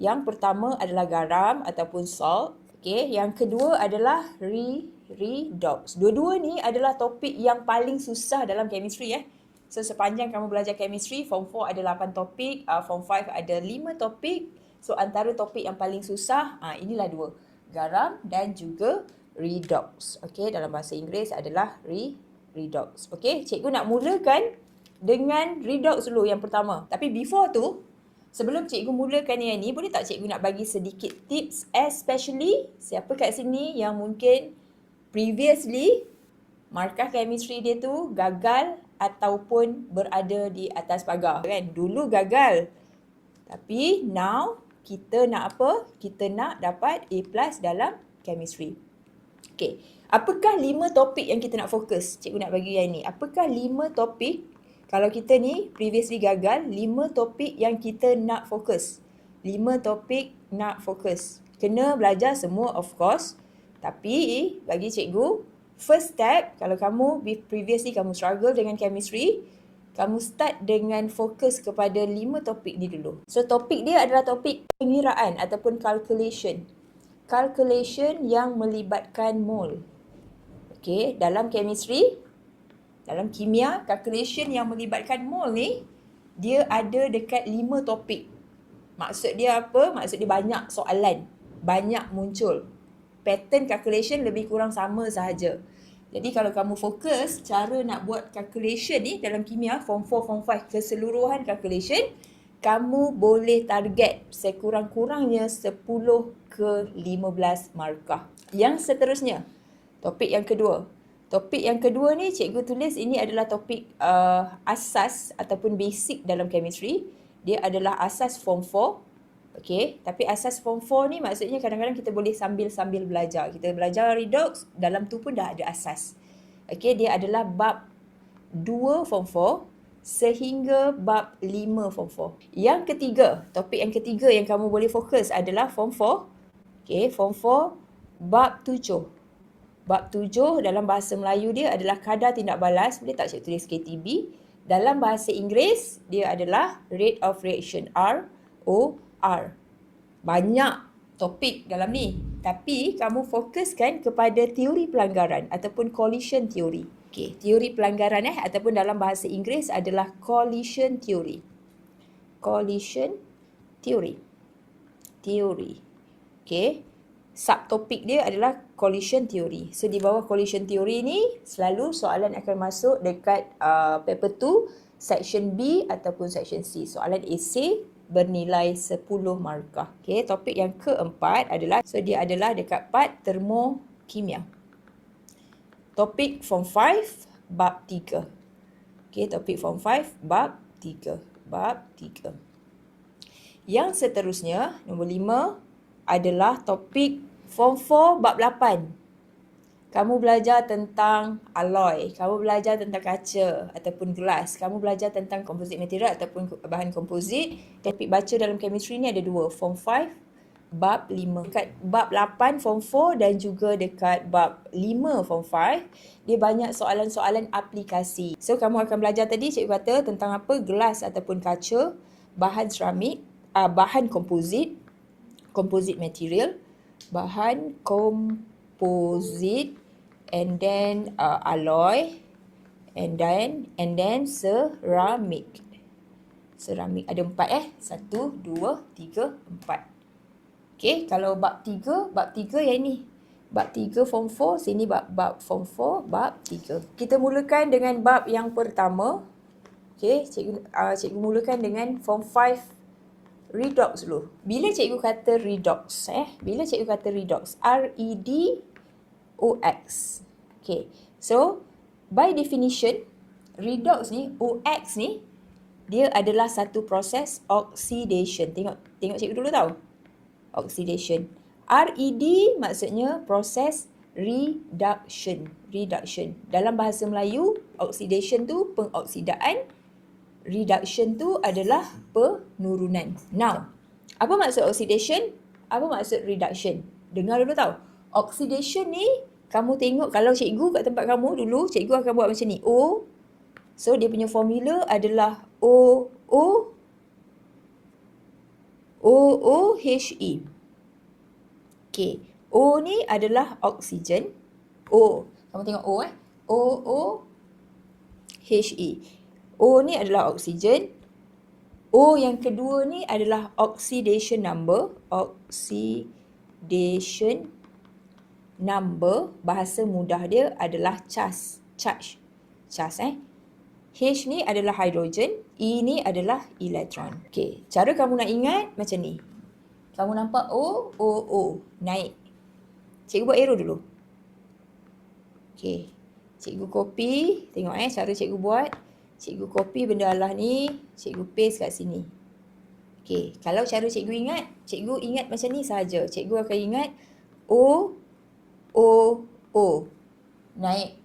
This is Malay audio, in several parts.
Yang pertama adalah garam ataupun salt. Okay. Yang kedua adalah redox. Dua-dua ni adalah topik yang paling susah dalam chemistry. So sepanjang kamu belajar chemistry, Form 4 ada 8 topik, Form 5 ada 5 topik. So antara topik yang paling susah, inilah dua. Garam dan juga redox. Okay, dalam bahasa Inggeris adalah redox. Okay, cikgu nak mulakan dengan redox dulu yang pertama. Tapi before tu, sebelum cikgu mulakan yang ni, boleh tak cikgu nak bagi sedikit tips, especially siapa kat sini yang mungkin previously markah chemistry dia tu gagal ataupun berada di atas pagar kan. Dulu gagal. Tapi now kita nak apa? Kita nak dapat A+ dalam chemistry. Okay. Apakah 5 topik yang kita nak fokus? Cikgu nak bagi yang ni. Apakah 5 topik kalau kita ni previously gagal, 5 topik yang kita nak fokus? 5 topik nak fokus. Kena belajar semua of course. Tapi bagi cikgu, first step, kalau kamu previously kamu struggle dengan chemistry, kamu start dengan fokus kepada 5 topik ni dulu. So topik dia adalah topik pengiraan ataupun calculation. Calculation yang melibatkan mol. Okay, dalam chemistry, dalam kimia, calculation yang melibatkan mol ni, dia ada dekat 5 topik. Maksud dia apa? Maksud dia banyak soalan, banyak muncul. Pattern calculation lebih kurang sama sahaja. Jadi kalau kamu fokus cara nak buat calculation ni dalam kimia, Form 4, Form 5, keseluruhan calculation, kamu boleh target sekurang-kurangnya 10 ke 15 markah. Yang seterusnya, topik yang kedua. Topik yang kedua ni cikgu tulis ini adalah topik asas ataupun basic dalam chemistry. Dia adalah asas Form 4. Okay, tapi asas Form 4 ni maksudnya kadang-kadang kita boleh sambil-sambil belajar. Kita belajar redox, dalam tu pun dah ada asas. Okay, dia adalah bab 2 Form 4 sehingga bab 5 Form 4. Yang ketiga, topik yang ketiga yang kamu boleh fokus adalah Form 4. Okay, Form 4 bab 7. Bab 7 dalam bahasa Melayu dia adalah kadar tindak balas. Boleh tak cikgu tulis KTB? Dalam bahasa Inggeris, dia adalah rate of reaction, ROR. Banyak topik dalam ni. Tapi kamu fokuskan kepada teori pelanggaran ataupun collision theory. Okay, teori pelanggaran ataupun dalam bahasa Inggeris adalah collision theory. Collision theory. Teori. Okay. Subtopik dia adalah collision theory. So di bawah collision theory ni selalu soalan akan masuk dekat paper 2, section B ataupun section C. Soalan essay bernilai 10 markah. Okay, topik yang keempat adalah, so dia adalah dekat part termokimia. Topik Form 5 bab 3. Okay, topik Form 5 bab 3. Bab 3. Yang seterusnya, nombor 5 adalah topik Form 4 bab 8. Kamu belajar tentang alloy, kamu belajar tentang kaca ataupun gelas, kamu belajar tentang composite material ataupun bahan komposit. Topik baca dalam chemistry ni ada 2, Form 5 bab 5. Dekat bab 8 Form 4 dan juga dekat bab 5 Form 5, dia banyak soalan-soalan aplikasi. So kamu akan belajar tadi cikgu kata tentang apa? Gelas ataupun kaca, bahan seramik, bahan komposit, composite material, bahan komposit, and then alloy, and then ceramic. Ceramic ada 4 1, 2, 3, 4. Okay, kalau bab 3 yang ni. Bab 3 Form 4, sini bab Form 4 bab 3. Kita mulakan dengan bab yang pertama. Okay, cikgu mulakan dengan Form 5 redox dulu. Bila cikgu kata redox, bila cikgu kata redox, REDOX. Okay, so by definition, redox ni, OX ni, dia adalah satu proses oxidation. Tengok cikgu dulu tau. Oxidation. RED maksudnya proses reduction. Dalam bahasa Melayu, oxidation tu pengoksidaan, reduction tu adalah penurunan. Now, apa maksud oxidation? Apa maksud reduction? Dengar dulu tau. Oxidation ni, kamu tengok kalau cikgu kat tempat kamu dulu, cikgu akan buat macam ni. O. So, dia punya formula adalah O OOHE. Okay. O ni adalah oksigen. O. Kamu tengok O OOHE. O ni adalah oksigen. O yang kedua ni adalah oxidation number. Oxidation number, bahasa mudah dia adalah charge. H ni adalah hidrogen, E ni adalah elektron. Okey, cara kamu nak ingat macam ni. Kamu nampak O, naik. Cikgu buat arrow dulu. Okey, cikgu copy, tengok cara cikgu buat. Cikgu copy benda Allah ni, cikgu paste kat sini. Okey, kalau cara cikgu ingat macam ni saja. Cikgu akan ingat O, naik.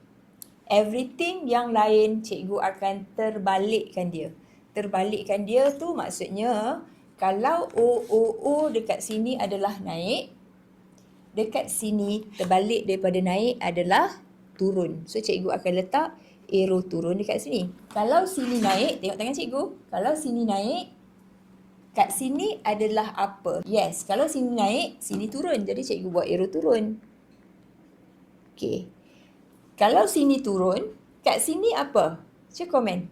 Everything yang lain cikgu akan terbalikkan dia. Terbalikkan dia tu maksudnya kalau O dekat sini adalah naik, dekat sini terbalik daripada naik adalah turun. So cikgu akan letak arrow turun dekat sini. Kalau sini naik, tengok tangan cikgu. Kalau sini naik, kat sini adalah apa? Yes, kalau sini naik, sini turun. Jadi cikgu buat arrow turun. Okey. Kalau sini turun, kat sini apa? Cuba komen.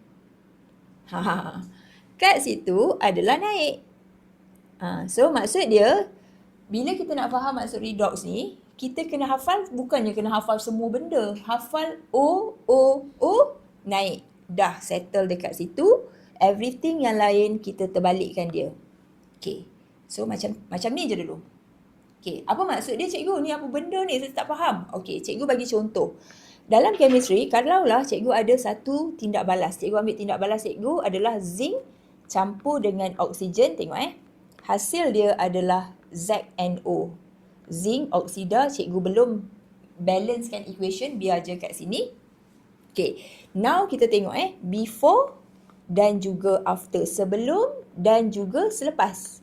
Kat situ adalah naik. So maksud dia, bila kita nak faham maksud redox ni, kita kena hafal, bukannya kena hafal semua benda. Hafal O, naik. Dah settle dekat situ. Everything yang lain kita terbalikkan dia. Okay. So macam ni je dulu. Okay. Apa maksud dia cikgu? Ni apa benda ni? Saya tak faham. Okay. Cikgu bagi contoh. Dalam chemistry, kalaulah cikgu ada satu tindak balas. Cikgu ambil tindak balas cikgu adalah zinc campur dengan oksigen. Tengok hasil dia adalah ZnO. Zinc oksida, cikgu belum balancekan equation, biar je kat sini. Okay, now kita tengok before dan juga after. Sebelum dan juga selepas.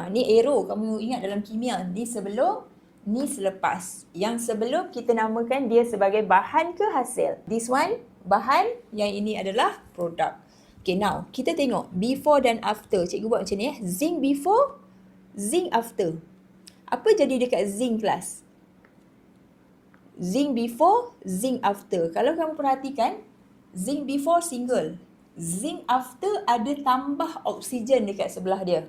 Ni arrow, kamu ingat dalam kimia. Ni sebelum, ni selepas. Yang sebelum kita namakan dia sebagai bahan ke hasil. This one, bahan. Yang ini adalah produk. Okay, now kita tengok before dan after. Cikgu buat macam ni zinc before, zinc after. Apa jadi dekat zinc kelas? Zinc before, zinc after. Kalau kamu perhatikan, zinc before single. Zinc after ada tambah oksigen dekat sebelah dia.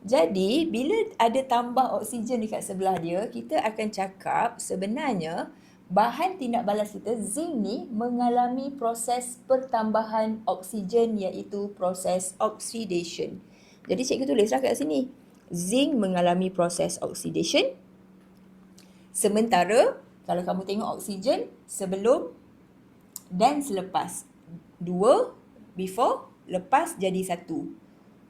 Jadi, bila ada tambah oksigen dekat sebelah dia, kita akan cakap sebenarnya bahan tindak balas kita, zinc ni mengalami proses pertambahan oksigen iaitu proses oxidation. Jadi, cikgu tulislah kat sini. Zinc mengalami proses oxidation. Sementara, kalau kamu tengok oksigen sebelum dan selepas. 2, before, lepas jadi 1.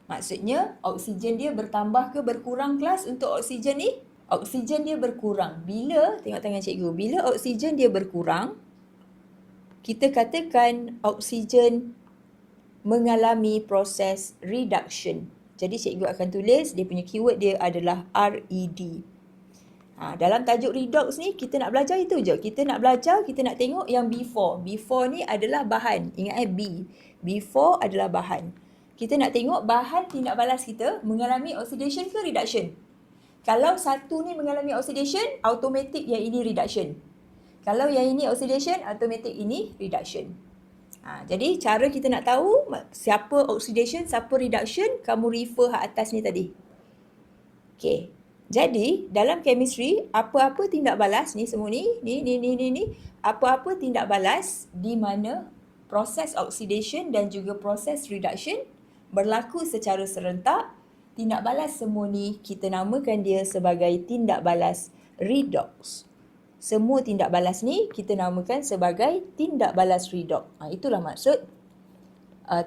Maksudnya, oksigen dia bertambah ke berkurang kelas untuk oksigen ni? Oksigen dia berkurang. Bila, tengok tangan cikgu, bila oksigen dia berkurang, kita katakan oksigen mengalami proses reduction. Jadi, cikgu akan tulis, dia punya keyword dia adalah RED. Dalam tajuk redox ni, kita nak belajar itu je. Kita nak belajar, kita nak tengok yang before. Before ni adalah bahan. Ingat B. Before adalah bahan. Kita nak tengok bahan tindak balas kita mengalami oxidation ke reduction. Kalau satu ni mengalami oxidation, automatic yang ini reduction. Kalau yang ini oxidation, automatic ini reduction. Jadi cara kita nak tahu siapa oxidation, siapa reduction, kamu refer atas ni tadi. Okay. Jadi dalam chemistry, apa-apa tindak balas ni semua ni, apa-apa tindak balas di mana proses oxidation dan juga proses reduction berlaku secara serentak, tindak balas semua ni kita namakan dia sebagai tindak balas redox. Semua tindak balas ni kita namakan sebagai tindak balas redox. Itulah maksud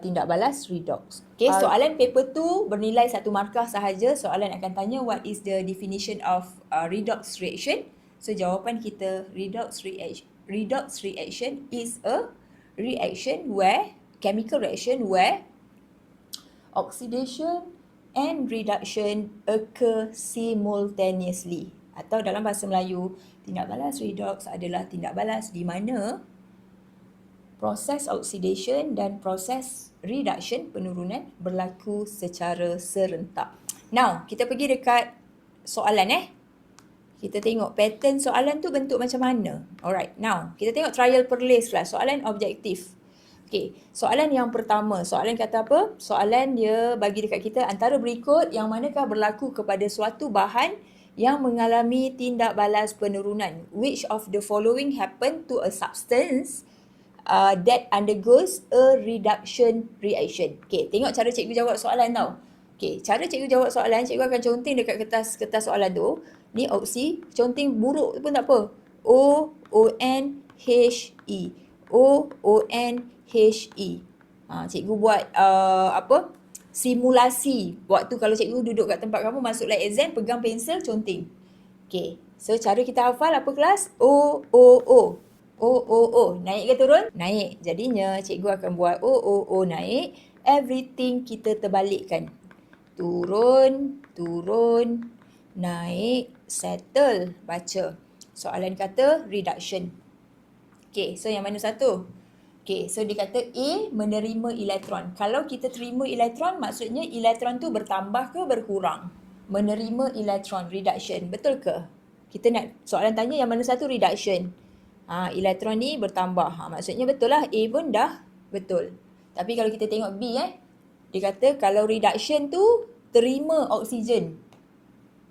tindak balas redox. Okay, soalan paper 2 bernilai 1 markah sahaja. Soalan akan tanya what is the definition of redox reaction. So jawapan kita redox reaction is a reaction where, chemical reaction where oxidation and reduction occur simultaneously. Atau dalam bahasa Melayu, tindak balas redox adalah tindak balas di mana proses oxidation dan proses reduction, penurunan, berlaku secara serentak. Now, kita pergi dekat soalan Kita tengok pattern soalan tu bentuk macam mana. Alright, now kita tengok trial perlis lah. Soalan objektif. Okay, soalan yang pertama. Soalan kata apa? Soalan dia bagi dekat kita antara berikut yang manakah berlaku kepada suatu bahan yang mengalami tindak balas penurunan. Which of the following happen to a substance that undergoes a reduction reaction. Okay, tengok cara cikgu jawab soalan tau. Okay, cara cikgu jawab soalan, cikgu akan conteng dekat kertas soalan tu. Ni opsi, conteng buruk pun tak apa. O-O-N-H-E. O-O-N-H-E. Cikgu buat simulasi. Waktu kalau cikgu duduk kat tempat kamu masuk lab exam, pegang pensel, conteng. Okay, so cara kita hafal apa kelas? O-O-O. O-O-O. Naik ke turun? Naik. Jadinya cikgu akan buat O-O-O naik. Everything kita terbalikkan. Turun, turun, naik, settle, baca. Soalan kata reduction. Okay, so yang mana satu? Okay, so dia kata A menerima elektron. Kalau kita terima elektron, maksudnya elektron tu bertambah ke berkurang? Menerima elektron, reduction. Betul ke? Kita nak soalan tanya yang mana satu reduction. Elektron ni bertambah. Maksudnya betul lah. A pun dah betul. Tapi kalau kita tengok B dia kata kalau reduction tu terima oksigen.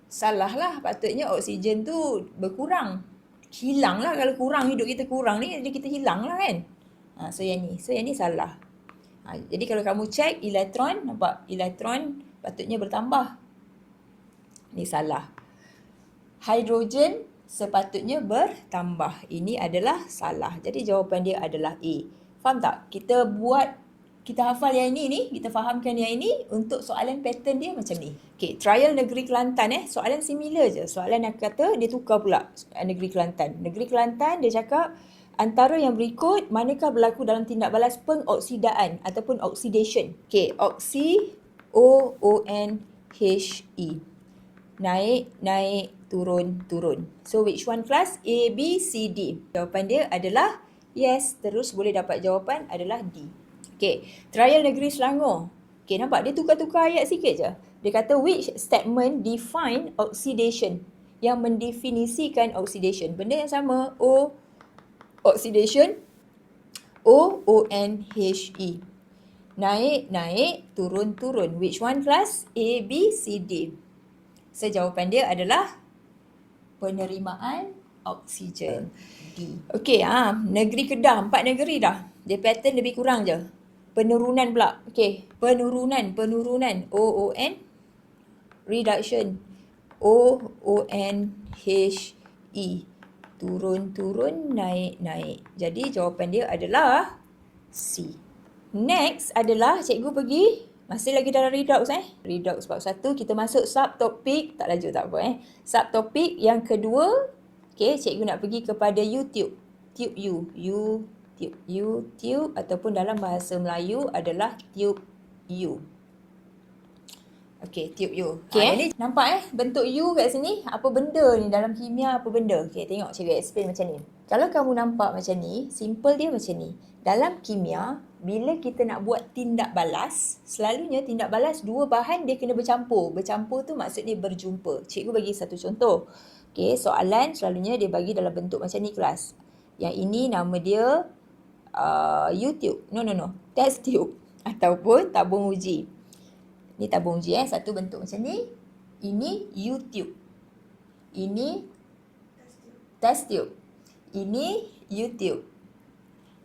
Salah lah. Patutnya oksigen tu berkurang. Hilang lah kalau kurang. Hidup kita kurang ni, jadi kita hilang lah kan. So yang ni salah. Jadi kalau kamu cek elektron, nampak elektron patutnya bertambah. Ni salah. Hidrogen sepatutnya bertambah. Ini adalah salah. Jadi jawapan dia adalah A. Faham tak? Kita hafal yang ini ni, kita fahamkan yang ini untuk soalan pattern dia macam ni. Okay, trial negeri Kelantan soalan similar je. Soalan yang kata dia tukar pula negeri Kelantan. Negeri Kelantan dia cakap antara yang berikut manakah berlaku dalam tindak balas pengoksidaan ataupun oxidation. Okay, oxy O-O-N-H-E. Naik, naik, turun, turun. So which one class? A, B, C, D. Jawapan dia adalah yes. Terus boleh dapat jawapan adalah D. Okay, trial negeri Selangor. Okay, nampak dia tukar-tukar ayat sikit je. Dia kata which statement define oxidation? Yang mendefinisikan oxidation. Benda yang sama. Oxidation. O-O-N-H-E. Naik, naik, turun, turun. Which one class? A, B, C, D. So, jawapan dia adalah penerimaan oksigen. D. Okey, negeri Kedah, 4 negeri dah. Dia pattern lebih kurang je. Penurunan pula. Okey, penurunan. O-O-N. Reduction. O-O-N-H-E. Turun, turun, naik, naik. Jadi, jawapan dia adalah C. Next adalah cikgu pergi, masih lagi dalam redox Redox bab 1, kita masuk subtopik, tak laju tak apa Subtopik yang kedua, okay, cikgu nak pergi kepada YouTube. Tube U. YouTube ataupun dalam bahasa Melayu adalah Tube U. Okay, Tube U. Okay, ini nampak bentuk U kat sini. Apa benda ni dalam kimia, apa benda? Okay, tengok cikgu explain macam ni. Kalau kamu nampak macam ni, simple dia macam ni. Dalam kimia, bila kita nak buat tindak balas, selalunya tindak balas dua bahan dia kena bercampur. Bercampur tu maksud dia berjumpa. Cikgu bagi satu contoh. Okay, soalan selalunya dia bagi dalam bentuk macam ni kelas. Yang ini nama dia YouTube. No. Test tube. Ataupun tabung uji. Ni tabung uji satu bentuk macam ni. Ini YouTube. Ini test tube. Ini YouTube.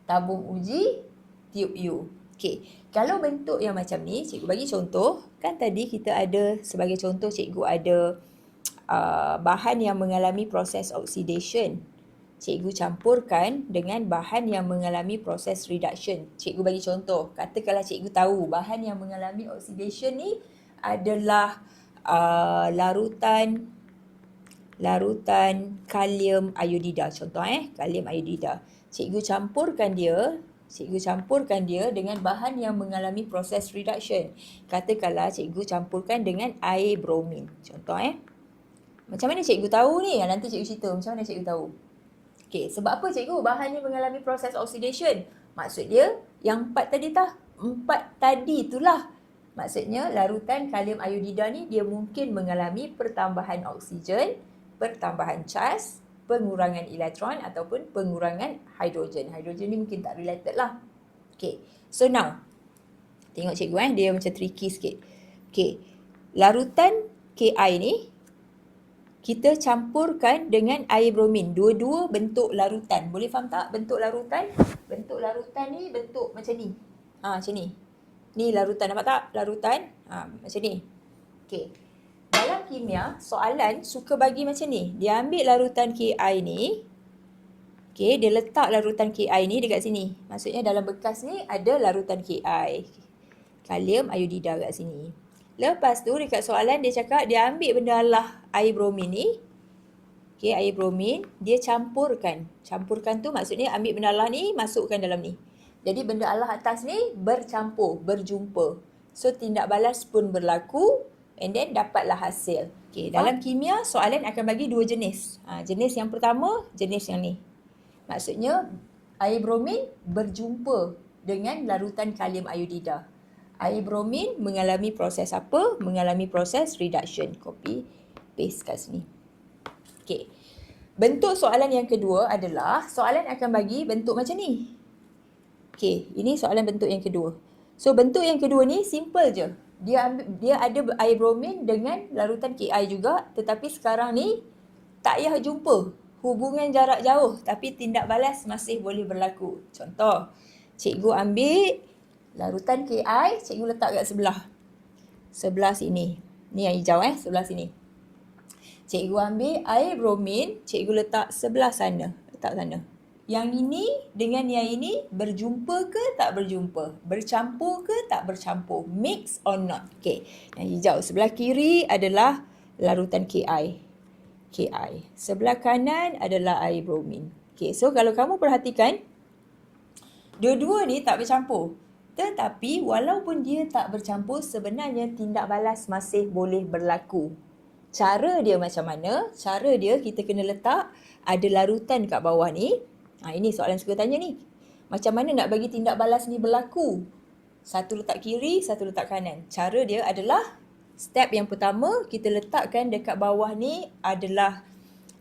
Tabung uji, tube U. Okey, kalau bentuk yang macam ni, cikgu bagi contoh. Kan tadi kita ada, sebagai contoh cikgu ada bahan yang mengalami proses oxidation. Cikgu campurkan dengan bahan yang mengalami proses reduction. Cikgu bagi contoh. Katakanlah cikgu tahu bahan yang mengalami oxidation ni adalah larutan kalium iodida. Contoh kalium iodida. Cikgu campurkan dia dengan bahan yang mengalami proses reduction. Katakanlah cikgu campurkan dengan air bromin. Contoh Macam mana cikgu tahu ni? Nanti cikgu cerita macam mana cikgu tahu. Okey, sebab apa cikgu bahan ni mengalami proses oxidation? Maksud dia yang 4 tadi itulah. Maksudnya larutan kalium iodida ni dia mungkin mengalami pertambahan oksigen, pertambahan cas, pengurangan elektron ataupun pengurangan hidrogen. Hidrogen ni mungkin tak related lah. Okay, so now tengok cikgu dia macam tricky sikit. Okay, larutan Ki ni kita campurkan dengan air bromin. Dua-dua bentuk larutan. Boleh faham tak bentuk larutan? Bentuk larutan ni bentuk macam ni. Macam ni. Ni larutan, nampak tak? Larutan. Macam ni. Okey. Dalam kimia, soalan suka bagi macam ni. Dia ambil larutan Ki ni. Okey, dia letak larutan Ki ni dekat sini. Maksudnya dalam bekas ni ada larutan Ki. Kalium iodida kat sini. Lepas tu dekat soalan dia cakap dia ambil benda Allah air bromin ni. Okey, air bromin dia campurkan. Campurkan tu maksudnya ambil benda Allah ni masukkan dalam ni. Jadi benda Allah atas ni bercampur, berjumpa. So tindak balas pun berlaku and then dapatlah hasil. Okey, dalam kimia soalan akan bagi dua jenis. Jenis yang pertama, jenis yang ni. Maksudnya air bromin berjumpa dengan larutan kalium iodida. Air bromin mengalami proses apa? Mengalami proses reduction. Copy, paste kat sini. Okey. Bentuk soalan yang kedua adalah soalan akan bagi bentuk macam ni. Okey, ini soalan bentuk yang kedua. So bentuk yang kedua ni simple je. Dia ada air bromin dengan larutan Ki juga, tetapi sekarang ni tak payah jumpa. Hubungan jarak jauh tapi tindak balas masih boleh berlaku. Contoh, cikgu ambil larutan Ki, cikgu letak kat sebelah. Sebelah sini. Ni yang hijau sebelah sini. Cikgu ambil air bromin, cikgu letak sebelah sana. Letak sana. Yang ini dengan yang ini berjumpa ke tak berjumpa? Bercampur ke tak bercampur? Mix or not? Okey. Yang hijau sebelah kiri adalah larutan Ki. Sebelah kanan adalah air bromin. Okey, so kalau kamu perhatikan dua-dua ni tak bercampur. Tetapi walaupun dia tak bercampur, sebenarnya tindak balas masih boleh berlaku. Cara dia macam mana? Cara dia kita kena letak ada larutan kat bawah ni. Ini soalan suka tanya ni. Macam mana nak bagi tindak balas ni berlaku? Satu letak kiri, satu letak kanan. Cara dia adalah step yang pertama kita letakkan dekat bawah ni adalah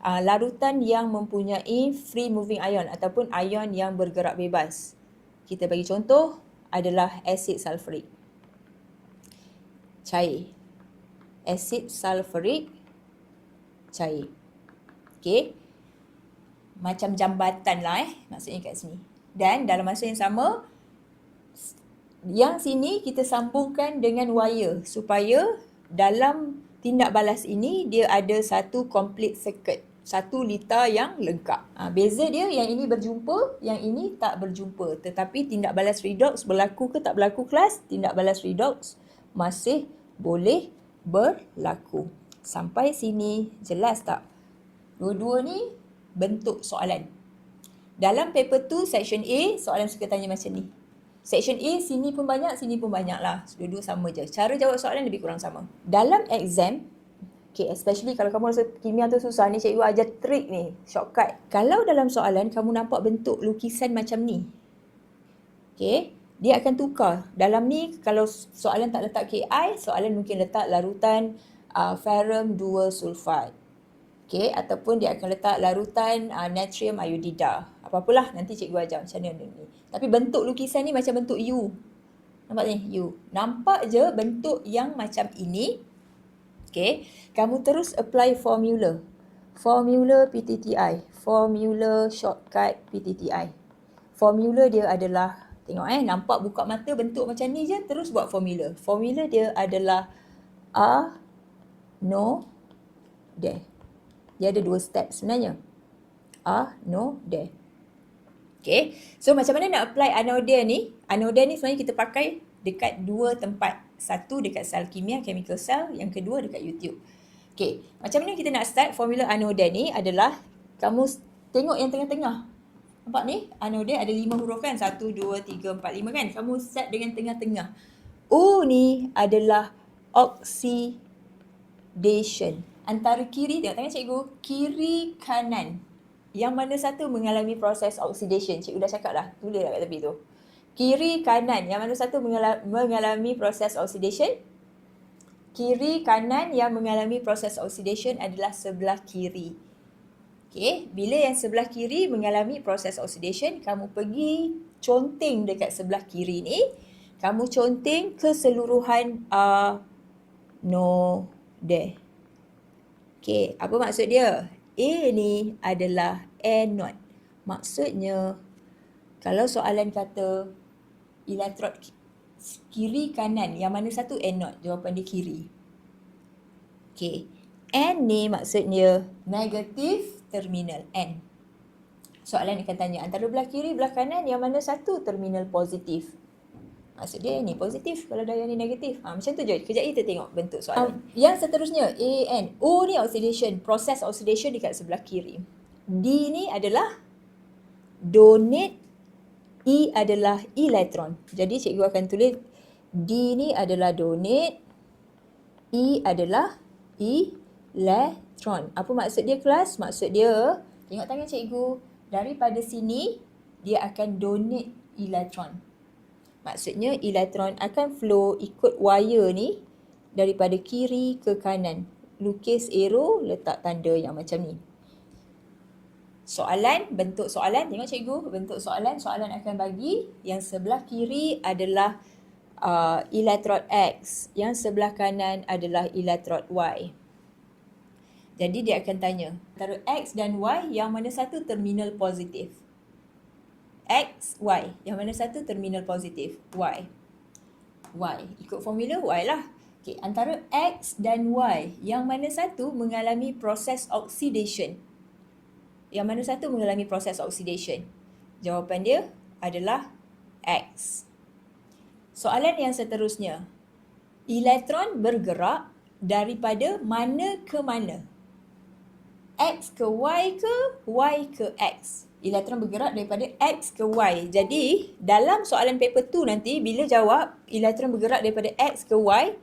larutan yang mempunyai free moving ion ataupun ion yang bergerak bebas. Kita bagi contoh adalah asid sulfurik. Cair. Asid sulfurik cair. Okey. Macam jambatan lah maksudnya kat sini. Dan dalam masa yang sama, yang sini kita sambungkan dengan wire supaya dalam tindak balas ini dia ada satu complete circuit. 1 liter yang lengkap. Beza dia yang ini berjumpa, yang ini tak berjumpa. Tetapi tindak balas redox berlaku ke tak berlaku kelas? Tindak balas redox masih boleh berlaku. Sampai sini jelas tak? Dua-dua ni bentuk soalan. Dalam paper 2 section A, soalan suka tanya macam ni. Section A sini pun banyak, sini pun banyak lah. Dua-dua sama je. Cara jawab soalan lebih kurang sama. Dalam exam, especially kalau kamu rasa kimia tu susah ni, cikgu ajar trik ni, shortcut. Kalau dalam soalan kamu nampak bentuk lukisan macam ni, dia akan tukar. Dalam ni kalau soalan tak letak Ki, soalan mungkin letak larutan ferrum 2 sulfat. Ataupun dia akan letak larutan natrium iodida. Apa-apalah nanti cikgu ajar macam mana ni. Tapi bentuk lukisan ni macam bentuk U. Nampak ni? U. Nampak je bentuk yang macam ini. Kamu terus apply formula. Formula PTTI. Formula shortcut PTTI. Formula dia adalah, tengok nampak buka mata bentuk macam ni je, terus buat formula. Formula dia adalah no, there. Dia ada 2 step sebenarnya. No, there. So macam mana nak apply anodare ni? Anodare ni sebenarnya kita pakai dekat 2 tempat. Satu dekat sel kimia, chemical cell. Yang kedua dekat YouTube. Macam mana kita nak start formula anodare ni adalah, kamu tengok yang tengah-tengah. Nampak ni? Anodare ada 5 huruf kan? 1, 2, 3, 4, 5 kan? Kamu start dengan tengah-tengah. O ni adalah oxidation. Antara kiri, tengok tangan cikgu, kiri kanan. Yang mana satu mengalami proses oxidation. Cikgu dah cakap dah, tulis kat tepi tu. Kiri kanan, yang mana satu mengalami proses oxidation? Kiri kanan yang mengalami proses oxidation adalah sebelah kiri. Okey, bila yang sebelah kiri mengalami proses oxidation, kamu pergi conteng dekat sebelah kiri ni, kamu conteng keseluruhan anode. Okey, apa maksud dia? A ni adalah anode. Maksudnya, kalau soalan kata elektrod kiri kanan, yang mana satu anode? Jawapan dia kiri. Okey, N ni maksudnya negatif terminal N. Soalan akan tanya, antara belah kiri belah kanan, yang mana satu terminal positif? Maksud dia ni positif, kalau dah yang ni negatif. Macam tu je. Kejap kita tengok bentuk soalan. Yang seterusnya, AN. O ni oxidation, proses oxidation dekat sebelah kiri. D ni adalah donate, E adalah elektron. Jadi cikgu akan tulis D ni adalah donate, E adalah elektron. Apa maksud dia kelas? Maksud dia, tengok tangan cikgu, daripada sini dia akan donate elektron. Maksudnya elektron akan flow ikut wire ni daripada kiri ke kanan. Lukis arrow, letak tanda yang macam ni. Soalan, bentuk soalan, tengok cikgu, bentuk soalan akan bagi yang sebelah kiri adalah elektrod X, yang sebelah kanan adalah elektrod Y. Jadi dia akan tanya, antara X dan Y, yang mana satu terminal positif? X, Y. Yang mana satu terminal positif? Y. Y. Ikut formula Y lah. Okay, antara X dan Y, yang mana satu mengalami proses oxidation? Yang mana satu mengalami proses oxidation? Jawapan dia adalah X. Soalan yang seterusnya. Elektron bergerak daripada mana ke mana? X ke Y ke Y ke X? Elektron bergerak daripada X ke Y. Jadi, dalam soalan paper 2 nanti, bila jawab elektron bergerak daripada X ke Y,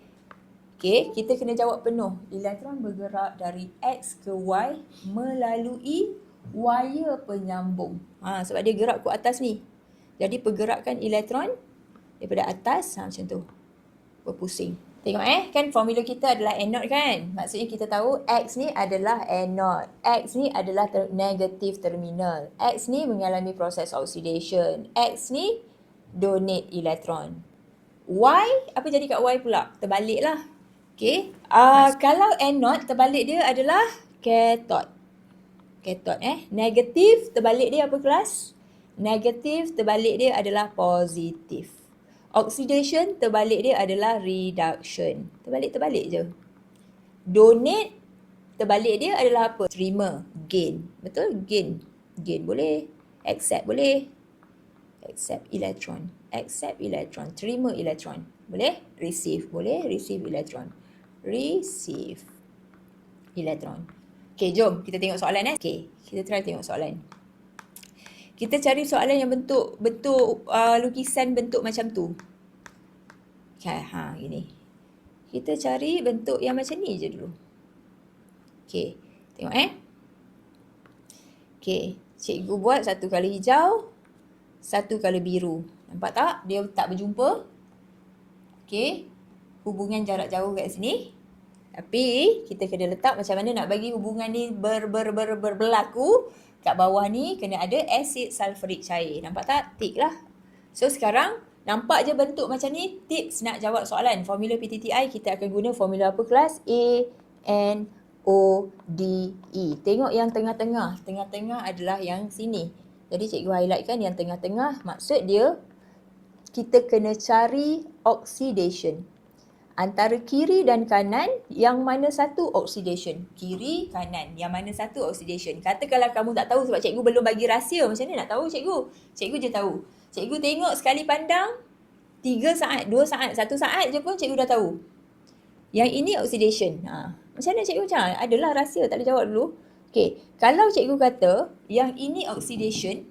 okay, kita kena jawab penuh. Elektron bergerak dari X ke Y melalui wire penyambung. Sebab dia gerak ke atas ni. Jadi, pergerakan elektron daripada atas, macam tu. Berpusing. Tengok kan formula kita adalah anode kan? Maksudnya kita tahu X ni adalah anode. X ni adalah negatif terminal. X ni mengalami proses oxidation. X ni donate elektron. Y, apa jadi kat Y pula? Terbalik lah. Okay. Kalau anode, terbalik dia adalah cathode. Cathode Negatif, terbalik dia apa kelas? Negatif, terbalik dia adalah positif. Oxidation, terbalik dia adalah reduction. Terbalik-terbalik je. Donate, terbalik dia adalah apa? Terima, gain. Betul? Gain. Gain boleh. Accept boleh. Accept elektron. Accept elektron. Terima elektron. Boleh? Receive. Boleh? Receive elektron. Receive elektron. Okay, jom kita tengok soalan Okay, kita try tengok soalan. Kita cari soalan yang bentuk lukisan bentuk macam tu. Okay, gini. Kita cari bentuk yang macam ni je dulu. Okay, tengok Okay, cikgu buat satu colour hijau, satu colour biru. Nampak tak? Dia tak berjumpa. Okay, hubungan jarak jauh kat sini. Tapi, kita kena letak macam mana nak bagi hubungan ni berlaku. Kat bawah ni kena ada asid sulfurik cair. Nampak tak? Tik lah. So sekarang nampak je bentuk macam ni. Tips nak jawab soalan. Formula PTTI kita akan guna formula apa kelas? A, N, O, D, E. Tengok yang tengah-tengah. Tengah-tengah adalah yang sini. Jadi cikgu highlightkan yang tengah-tengah. Maksud dia kita kena cari oxidation. Antara kiri dan kanan, yang mana satu oxidation? Kiri, kanan. Yang mana satu oxidation? Katakanlah kamu tak tahu sebab cikgu belum bagi rahsia. Macam mana nak tahu cikgu? Cikgu je tahu. Cikgu tengok sekali pandang, 3 saat, 2 saat, 1 saat je pun cikgu dah tahu. Yang ini oxidation. Macam mana cikgu macam? Adalah rahsia, tak boleh jawab dulu. Okay, kalau cikgu kata yang ini oxidation,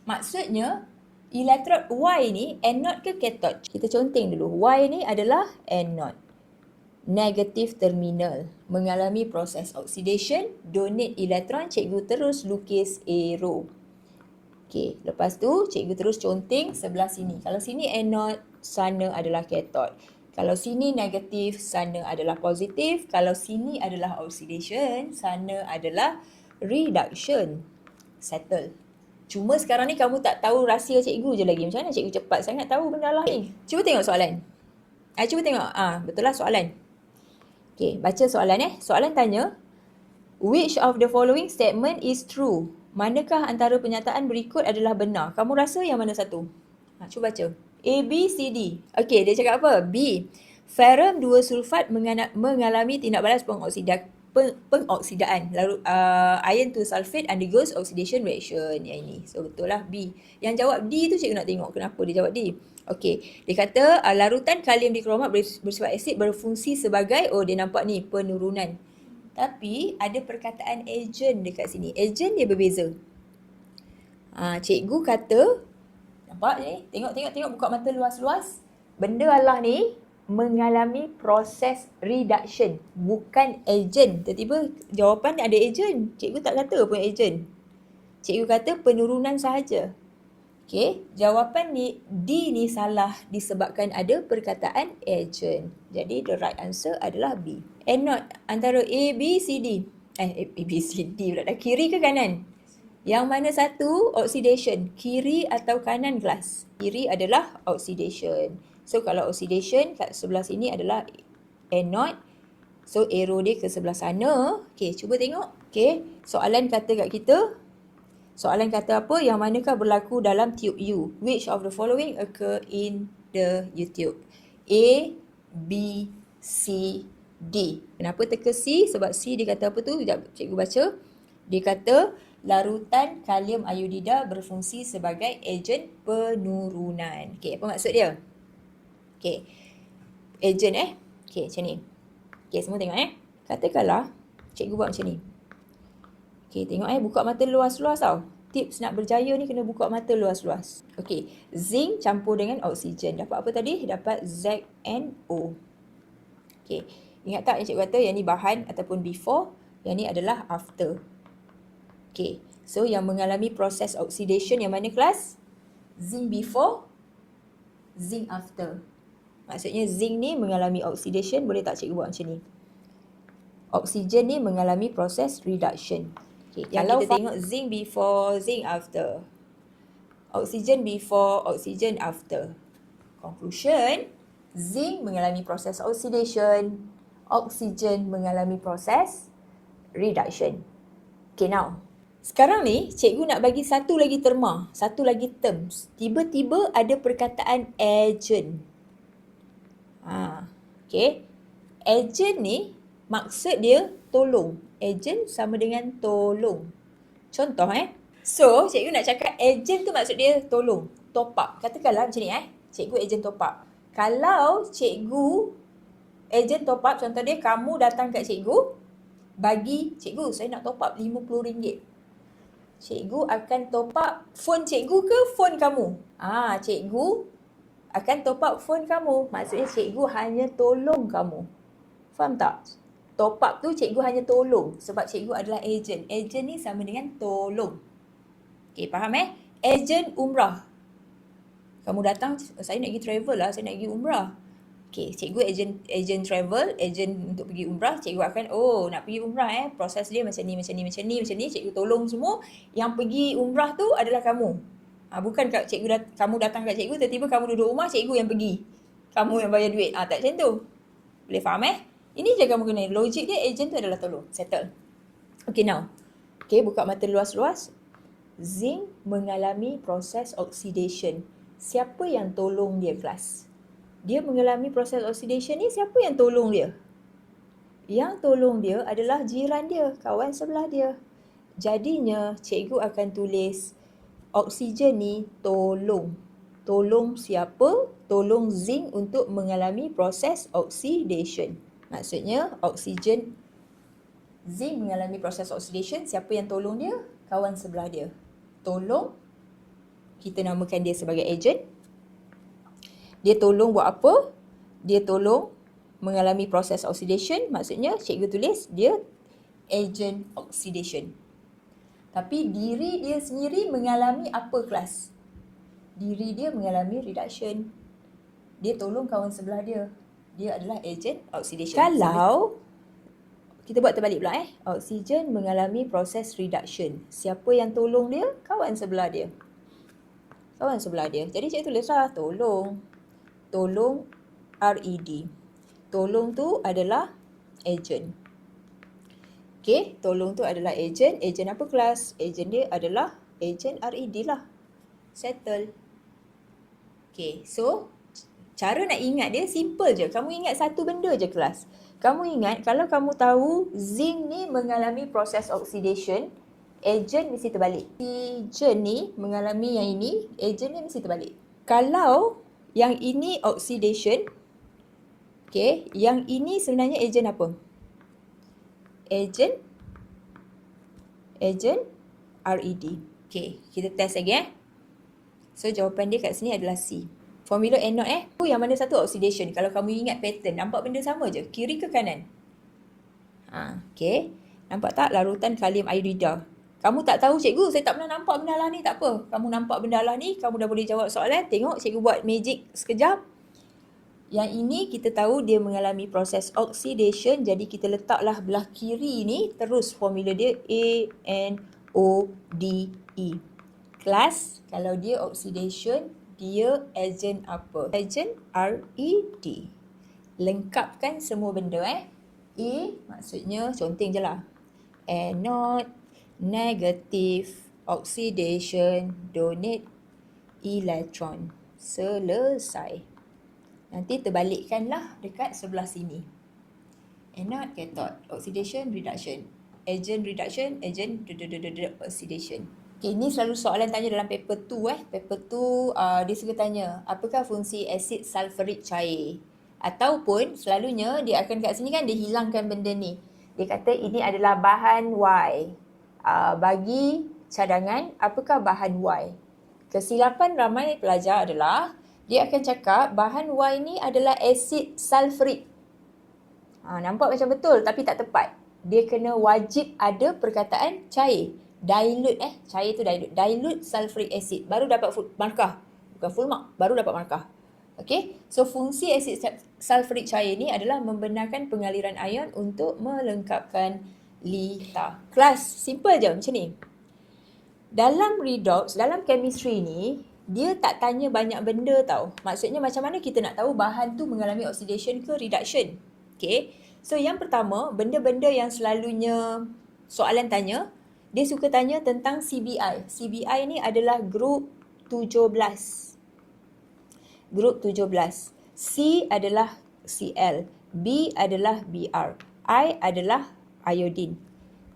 maksudnya elektrod Y ni anode ke cathode? Kita conteng dulu. Y ni adalah anode. Negatif terminal. Mengalami proses oxidation. Donate elektron. Cikgu terus lukis arrow. Okey, lepas tu cikgu terus conteng sebelah sini. Kalau sini anode, sana adalah cathode. Kalau sini negatif, sana adalah positif. Kalau sini adalah oxidation, sana adalah reduction. Settle. Cuma sekarang ni kamu tak tahu rahsia cikgu je lagi. Macam mana cikgu cepat sangat tahu benda lah ni? Cuba tengok soalan. Cuba tengok. Betul lah soalan. Okey, baca soalan Soalan tanya, which of the following statement is true? Manakah antara pernyataan berikut adalah benar? Kamu rasa yang mana satu? Cuba baca. A, B, C, D. Okey, dia cakap apa? B. Ferrum 2 sulfat mengalami tindak balas pengoksidaan. Lalu iron 2 sulfate undergoes oxidation reaction. Yang ini. So betul lah B. Yang jawab D tu cikgu nak tengok kenapa dia jawab D. Okey, dia kata larutan kalium dikromat bersifat asid berfungsi sebagai, dia nampak ni penurunan. Tapi ada perkataan agent dekat sini. Agent dia berbeza. Cikgu kata, nampak ni? Tengok buka mata luas-luas. Benda Allah ni mengalami proses reduction. Bukan agent. Tiba-tiba jawapan ada agent. Cikgu tak kata pun agent. Cikgu kata penurunan sahaja. Okey, jawapan ni D ni salah disebabkan ada perkataan agent. Jadi the right answer adalah B. Anode antara A, B, C, D. A, B, C, D pula dah. Kiri ke kanan? Yang mana satu oxidation? Kiri atau kanan kelas? Kiri adalah oxidation. So kalau oxidation kat sebelah sini adalah anode. So arrow dia ke sebelah sana. Okey, cuba tengok. Okey, soalan kata kat kita, soalan kata apa? Yang manakah berlaku dalam tube U? Which of the following occur in the U-tube? A, B, C, D. Kenapa teka C? Sebab C dia kata apa tu? Sekejap cikgu baca. Dia kata larutan kalium iodida berfungsi sebagai ejen penurunan. Okey, apa maksud dia? Okey. Ejen Okey, macam ni. Okey, semua tengok Katakanlah cikgu buat macam ni. Okey, tengok buka mata luas-luas tau. Tips nak berjaya ni kena buka mata luas-luas. Okey, zinc campur dengan oksigen. Dapat apa tadi? Dapat ZnO. Okey, ingat tak yang cikgu kata yang ni bahan ataupun before, yang ni adalah after. Okey, so yang mengalami proses oxidation yang mana kelas? Zinc before, zinc after. Maksudnya zinc ni mengalami oxidation, boleh tak cikgu buat macam ni? Oksigen ni mengalami proses reduction. Okay, yang kita tengok zinc before, zinc after. Oksigen before, oksigen after. Conclusion, zinc mengalami proses oxidation, oksigen mengalami proses reduction. Okay, now. Sekarang ni, cikgu nak bagi satu lagi terma, satu lagi terms. Tiba-tiba ada perkataan agent. Okay. Agent ni, maksud dia tolong. Agent sama dengan tolong. Contoh So, cikgu nak cakap agent tu maksud dia tolong. Top up. Katakanlah macam ni Cikgu agent top up. Kalau cikgu agent top up, contoh dia kamu datang kat cikgu, bagi cikgu saya nak top up RM50. Cikgu akan top up phone cikgu ke phone kamu? Cikgu akan top up phone kamu. Maksudnya cikgu hanya tolong kamu. Faham tak? Top up tu cikgu hanya tolong sebab cikgu adalah agent. Agent ni sama dengan tolong. Okay, faham Agent umrah. Kamu datang, saya nak pergi travel lah, saya nak pergi umrah. Okay, cikgu agent travel, agent untuk pergi umrah. Cikgu akan, nak pergi umrah proses dia macam ni. Cikgu tolong semua. Yang pergi umrah tu adalah kamu. Bukan kamu datang kat cikgu, tiba-tiba kamu duduk rumah, cikgu yang pergi. Kamu yang bayar duit. Tak macam tu. Boleh faham Ini je kamu kena. Logik dia, agent tu adalah tolong. Settle. Okay, now. Okay, buka mata luas-luas. Zinc mengalami proses oxidation. Siapa yang tolong dia, kelas? Dia mengalami proses oxidation ni, siapa yang tolong dia? Yang tolong dia adalah jiran dia, kawan sebelah dia. Jadinya, cikgu akan tulis oksigen ni tolong. Tolong siapa? Tolong zinc untuk mengalami proses oxidation. Maksudnya, oksigen, zinc mengalami proses oxidation. Siapa yang tolong dia? Kawan sebelah dia. Tolong, kita namakan dia sebagai agent. Dia tolong buat apa? Dia tolong mengalami proses oxidation. Maksudnya, cikgu tulis dia agent oxidation. Tapi diri dia sendiri mengalami apa kelas? Diri dia mengalami reduction. Dia tolong kawan sebelah dia. Dia adalah agent oxidation. Kalau kita buat terbalik pula oksigen mengalami proses reduction. Siapa yang tolong dia? Kawan sebelah dia. Kawan sebelah dia. Jadi cikgu tulislah tolong. Tolong RED. Tolong tu adalah agent. Okey, tolong tu adalah agent. Agent apa kelas? Agent dia adalah agent RED lah. Settle. Okey, so cara nak ingat dia simple je. Kamu ingat satu benda je kelas. Kamu ingat kalau kamu tahu zinc ni mengalami proses oxidation, agent mesti terbalik. Oksigen ni mengalami yang ini, agent ni mesti terbalik. Kalau yang ini oxidation, okey, yang ini sebenarnya agent apa? Agent RED. Okey, kita test lagi So jawapan dia kat sini adalah C. Formula anode yang mana satu oxidation. Kalau kamu ingat pattern, nampak benda sama je. Kiri ke kanan? Okey. Nampak tak larutan kalium iodida? Kamu tak tahu cikgu, saya tak pernah nampak benda lah ni. Tak apa. Kamu nampak benda lah ni, kamu dah boleh jawab soalan. Tengok cikgu buat magic sekejap. Yang ini kita tahu dia mengalami proses oxidation. Jadi kita letaklah belah kiri ni. Terus formula dia ANODE. Kelas, kalau dia oxidation, dia agent apa? Agent RED. Lengkapkan semua benda A maksudnya conteng je lah. Anode, negative, oxidation, donate electron. Selesai. Nanti terbalikkanlah dekat sebelah sini. Anode, cathode, oxidation, reduction. Agent reduction, agent oxidation. Okay, ini selalu soalan tanya dalam paper 2 Paper 2 dia suka tanya, apakah fungsi asid sulfurik cair? Ataupun selalunya dia akan kat sini kan dia hilangkan benda ni. Dia kata ini adalah bahan Y. Bagi cadangan, apakah bahan Y? Kesilapan ramai pelajar adalah dia akan cakap bahan Y ni adalah asid sulfurik. Nampak macam betul tapi tak tepat. Dia kena wajib ada perkataan cair. Dilute cair tu dilute. Dilute sulfuric acid. Baru dapat markah. Bukan full mark. Baru dapat markah. Okay. So fungsi asid sulfuric cair ni adalah membenarkan pengaliran ion untuk melengkapkan lita. Kelas. Simple je macam ni. Dalam redox, dalam chemistry ni, dia tak tanya banyak benda tau. Maksudnya macam mana kita nak tahu bahan tu mengalami oxidation ke reduction. Okay. So yang pertama, benda-benda yang selalunya soalan tanya, dia suka tanya tentang CBI. CBI ni adalah grup 17. Grup 17. C adalah Cl. B adalah Br. I adalah iodine.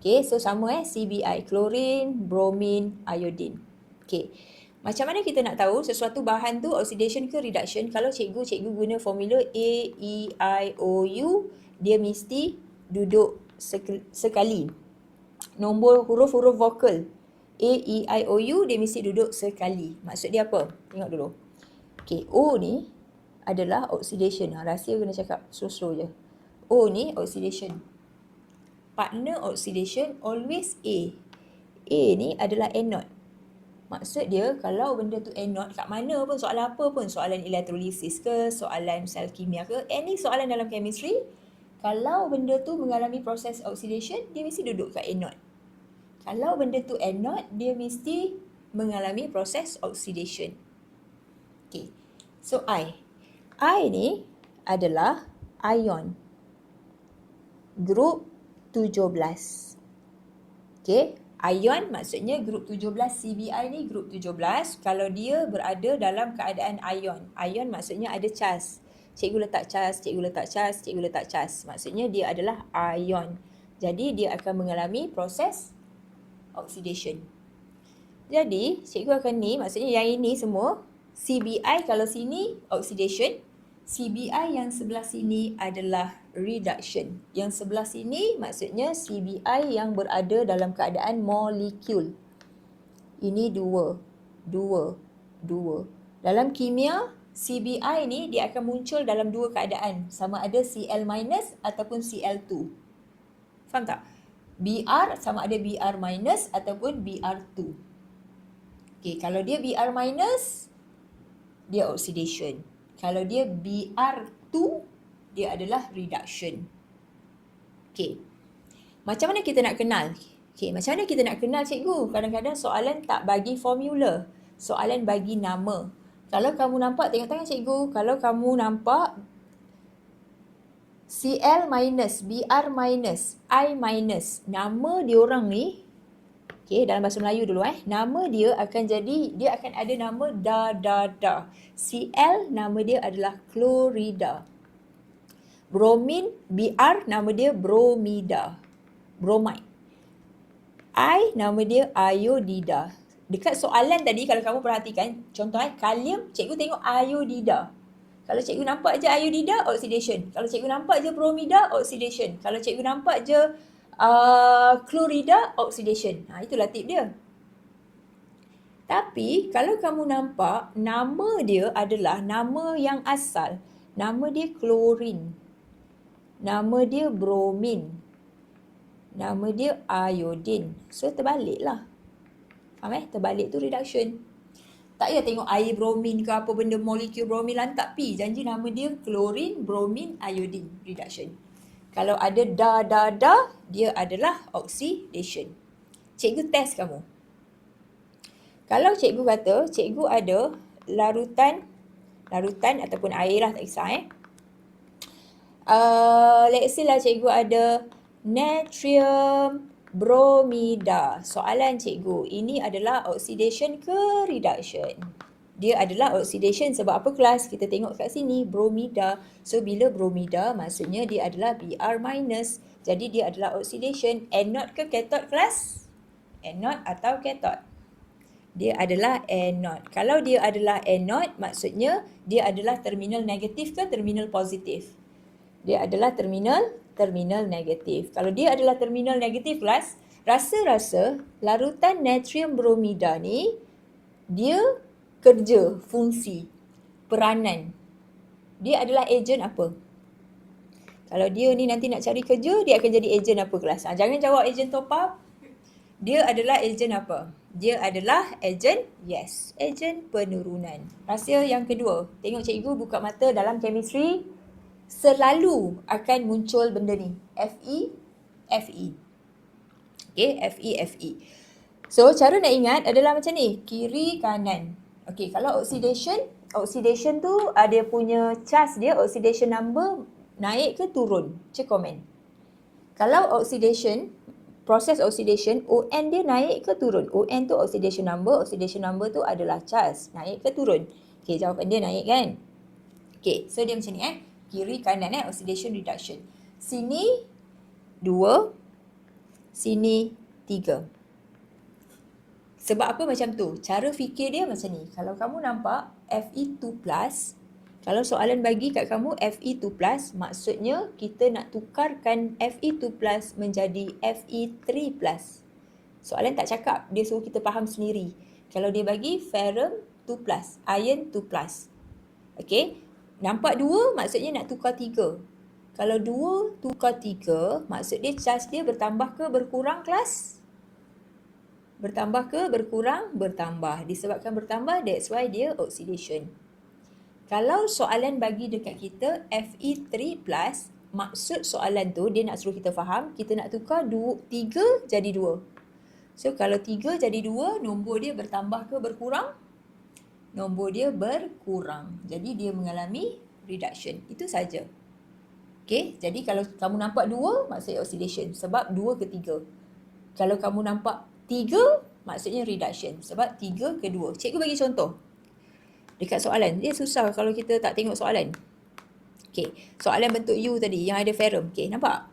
Okay, so sama CBI. Chlorine, bromine, iodine. Okay. Macam mana kita nak tahu sesuatu bahan tu oxidation ke reduction? Kalau cikgu guna formula A, E, I, O, U, dia mesti duduk sekali. Nombor huruf-huruf vokal A, E, I, O, U dia mesti duduk sekali. Maksud dia apa? Tengok dulu. Okay, O ni adalah oxidation. Rahsia kena cakap slow-slow je. O ni oxidation. Partner oxidation always A. A ni adalah anode. Maksud dia kalau benda tu anode kat mana pun, soalan apa pun, soalan elektrolisis ke, soalan sel kimia ke, any soalan dalam chemistry, kalau benda tu mengalami proses oxidation, dia mesti duduk kat anode. Kalau benda tu anode, dia mesti mengalami proses oxidation. Okay. So I ni adalah ion. Grup 17. Okay. Ion maksudnya grup 17, CBI ni grup 17. Kalau dia berada dalam keadaan ion. Ion maksudnya ada charge. Cikgu letak charge, cikgu letak charge, cikgu letak charge. Maksudnya dia adalah ion. Jadi dia akan mengalami proses oxidation. Jadi cikgu akan ni, maksudnya yang ini semua CBI kalau sini oxidation, CBI yang sebelah sini adalah reduction. Yang sebelah sini maksudnya CBI yang berada dalam keadaan molekul. Ini dua. Dalam kimia, CBI ni dia akan muncul dalam dua keadaan. Sama ada Cl- ataupun Cl2. Faham tak? Br sama ada Br minus ataupun Br2. Okay, kalau dia Br minus, dia oxidation. Kalau dia Br2, dia adalah reduction. Okay, macam mana kita nak kenal? Okay, macam mana kita nak kenal cikgu? Kadang-kadang soalan tak bagi formula. Soalan bagi nama. Kalau kamu nampak, tengok tangan cikgu. Kalau kamu nampak Cl minus, Br minus, I minus. Nama diorang ni, okay, dalam bahasa Melayu dulu nama dia akan jadi, dia akan ada nama da. Cl nama dia adalah chlorida. Bromin, Br nama dia bromida. Bromide. I nama dia iodida. Dekat soalan tadi kalau kamu perhatikan, contoh kalium, cikgu tengok iodida. Kalau cikgu nampak je iodida, oxidation. Kalau cikgu nampak je bromida, oxidation. Kalau cikgu nampak je chlorida, oxidation. Itulah tip dia. Tapi kalau kamu nampak nama dia adalah nama yang asal. Nama dia klorin. Nama dia bromin. Nama dia iodine. So terbaliklah. Faham Terbalik tu reduction. Tak payah tengok air bromin ke apa benda molekul bromin lantak pi. Janji nama dia klorin, bromin, iodine. Reduction. Kalau ada da, dia adalah oxidation. Cikgu test kamu. Kalau cikgu kata, cikgu ada larutan ataupun air lah, tak kisah let's say lah cikgu ada natrium bromida. Soalan cikgu, ini adalah oxidation ke reduction? Dia adalah oxidation sebab apa kelas? Kita tengok kat sini, bromida. So, bila bromida, maksudnya dia adalah Br minus. Jadi, dia adalah oxidation. Anode ke cathode kelas? Anode atau cathode? Dia adalah anode. Kalau dia adalah anode, maksudnya dia adalah terminal negatif ke terminal positif? Dia adalah terminal negatif. Kalau dia adalah terminal negatif kelas, rasa-rasa larutan natrium bromida ni, dia kerja, fungsi, peranan. Dia adalah ejen apa? Kalau dia ni nanti nak cari kerja, dia akan jadi ejen apa kelas? Jangan jawab ejen top up. Dia adalah ejen apa? Dia adalah ejen, yes, ejen penurunan. Rahsia yang kedua, tengok cikgu buka mata dalam chemistry, selalu akan muncul benda ni. Fe. Okay, Fe. So, cara nak ingat adalah macam ni. Kiri, kanan. Okay, kalau oxidation tu ada punya charge dia, oxidation number naik ke turun? Cek komen. Kalau proses oxidation, ON dia naik ke turun? ON tu oxidation number tu adalah charge. Naik ke turun? Okay, jawapan dia naik kan? Okay, so dia macam ni kiri kanan oxidation reduction. Sini 2, sini 3. Sebab apa macam tu? Cara fikir dia macam ni. Kalau kamu nampak Fe2+, kalau soalan bagi kat kamu Fe2+, maksudnya kita nak tukarkan Fe2+ menjadi Fe3+. Soalan tak cakap, dia suruh kita faham sendiri. Kalau dia bagi ferrum 2+, iron 2+. Okay, nampak 2 maksudnya nak tukar 3. Kalau 2 tukar 3, maksud dia charge dia bertambah ke berkurang kelas? Bertambah ke berkurang? Bertambah. Disebabkan bertambah, that's why dia oxidation. Kalau soalan bagi dekat kita Fe3+, maksud soalan tu dia nak suruh kita faham, kita nak tukar 3 jadi 2. So kalau 3 jadi 2, nombor dia bertambah ke berkurang? Nombor dia berkurang. Jadi dia mengalami reduction. Itu saja. Okay, jadi kalau kamu nampak 2, maksudnya oxidation. Sebab 2 ke 3. Kalau kamu nampak 3, maksudnya reduction. Sebab 3 ke 2. Cikgu bagi contoh. Dekat soalan. Dia susah kalau kita tak tengok soalan. Okay, soalan bentuk U tadi yang ada ferrum. Okay, nampak?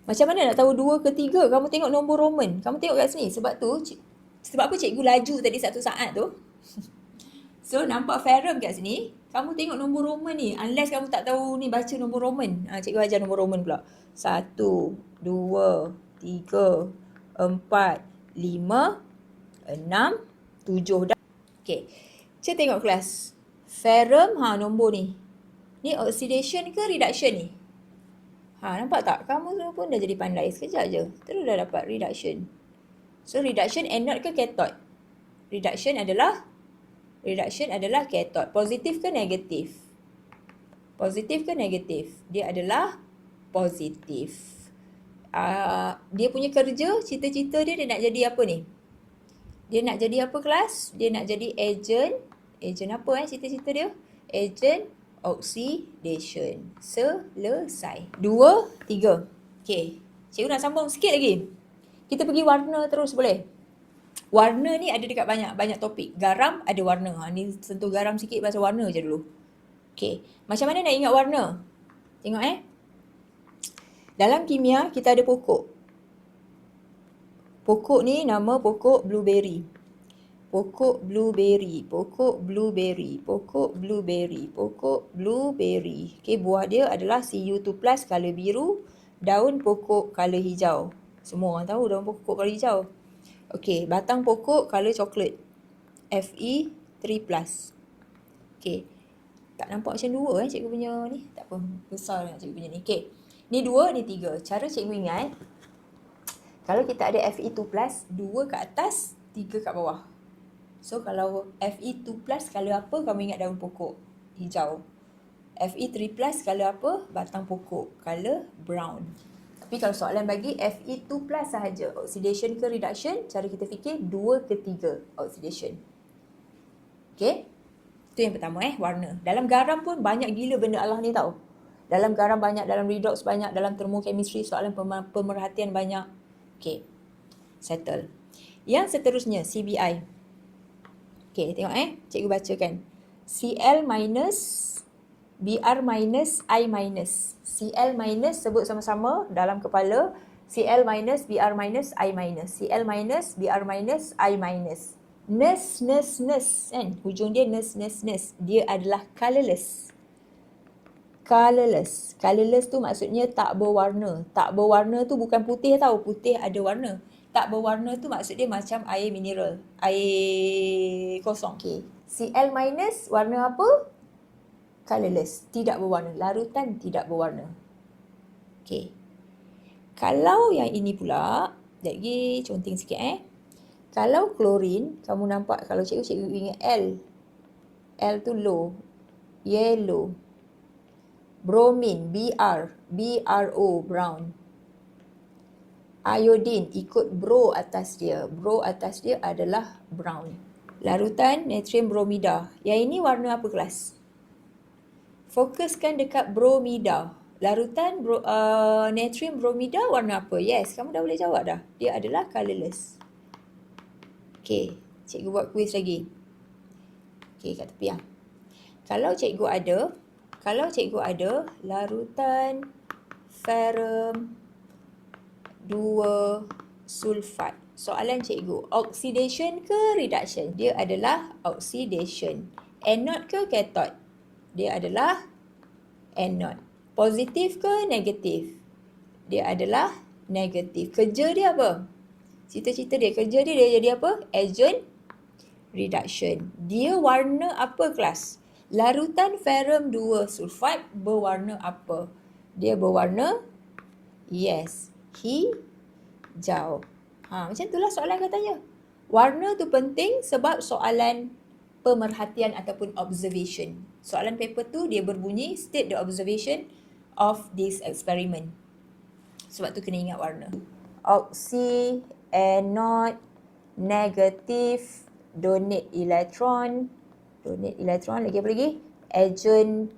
Macam mana nak tahu 2 ke 3? Kamu tengok nombor Roman. Kamu tengok kat sini. Sebab apa cikgu laju tadi satu saat tu? So, nampak ferrum kat sini. Kamu tengok nombor Roman ni. Unless kamu tak tahu ni baca nombor Roman. Cikgu ajar nombor Roman pula. 1, 2, 3, 4, 5, 6, 7 dah. Okay. Cik tengok kelas. Ferrum, nombor ni. Ni oxidation ke reduction ni? Nampak tak? Kamu semua pun dah jadi pandai. Sekejap je. Terus dah dapat reduction. So, reduction anode ke cathode? Reduction adalah cathode. Positif ke negatif? Positif ke negatif? Dia adalah positif. Dia punya kerja, cita-cita dia nak jadi apa ni? Dia nak jadi apa kelas? Dia nak jadi agent. Agent apa cita-cita dia? Agent oxidation. Selesai. 2, 3. Okay. Cikgu nak sambung sikit lagi. Kita pergi warna terus boleh? Warna ni ada dekat banyak topik. Garam ada warna. Ni sentuh garam sikit pasal warna je dulu. Okay. Macam mana nak ingat warna? Tengok Dalam kimia kita ada pokok. Pokok ni nama pokok blueberry. Pokok blueberry. Pokok blueberry. Pokok blueberry. Pokok blueberry. Okay, buah dia adalah Cu2+, colour biru. Daun pokok colour hijau. Semua orang tahu daun pokok colour hijau. Okay, batang pokok colour coklat. Fe3+. Okay. Tak nampak macam 2 cikgu punya ni. Tak apa, besar lah cikgu punya ni. Okay. Ni 2, ni 3. Cara cikgu ingat, kalau kita ada Fe2+, 2 kat atas, 3 kat bawah. So, kalau Fe2+, colour apa? Kamu ingat daun pokok hijau. Fe3+, colour apa? Batang pokok, colour brown. Tapi kalau soalan bagi Fe2+ sahaja, oxidation ke reduction, cara kita fikir 2 ke 3 oxidation. Okay? Itu yang pertama warna. Dalam garam pun banyak gila benda Allah ni tau. Dalam garam banyak, dalam redox banyak, dalam thermochemistry soalan pemerhatian banyak. Okay. Settle. Yang seterusnya, CBI. Okay, tengok cikgu bacakan. Cl minus, Br minus, I minus. Cl minus sebut sama-sama dalam kepala. Cl minus, Br minus, I minus. Cl minus, Br minus, I minus. Nes. Hujung dia nes. Dia adalah colourless. Colourless tu maksudnya tak berwarna. Tak berwarna tu bukan putih tau. Putih ada warna. Tak berwarna tu maksud dia macam air mineral. Air kosong. Okay. Cl minus warna apa? Colourless. Tidak berwarna. Larutan tidak berwarna. Okay. Kalau yang ini pula, sekejap lagi conteng sikit Kalau klorin, kamu nampak kalau cikgu ingat L. L tu low. Yellow. Bromine, BRO, brown. Iodine, ikut bro atas dia. Bro atas dia adalah brown. Larutan natrium bromida. Yang ini warna apa kelas? Fokuskan dekat bromida. Larutan natrium bromida warna apa? Yes, kamu dah boleh jawab dah. Dia adalah colourless. Okay, cikgu buat quiz lagi. Okay, kat tepi Kalau cikgu ada larutan ferrum 2 sulfat. Soalan cikgu, oxidation ke reduction? Dia adalah oxidation. Anode ke cathode? Dia adalah anode. Positif ke negatif? Dia adalah negatif. Kerja dia apa? Cita-cita dia, kerja dia jadi apa? Agent reduction. Dia warna apa kelas? Larutan ferrum 2 sulfat berwarna apa? Dia berwarna, yes, hijau. Macam itulah soalan katanya. Warna tu penting sebab soalan pemerhatian ataupun observation. Soalan paper tu dia berbunyi state the observation of this experiment. Sebab tu kena ingat warna. Oxy, anode, negatif, donate electron, lagi apa lagi? Agent,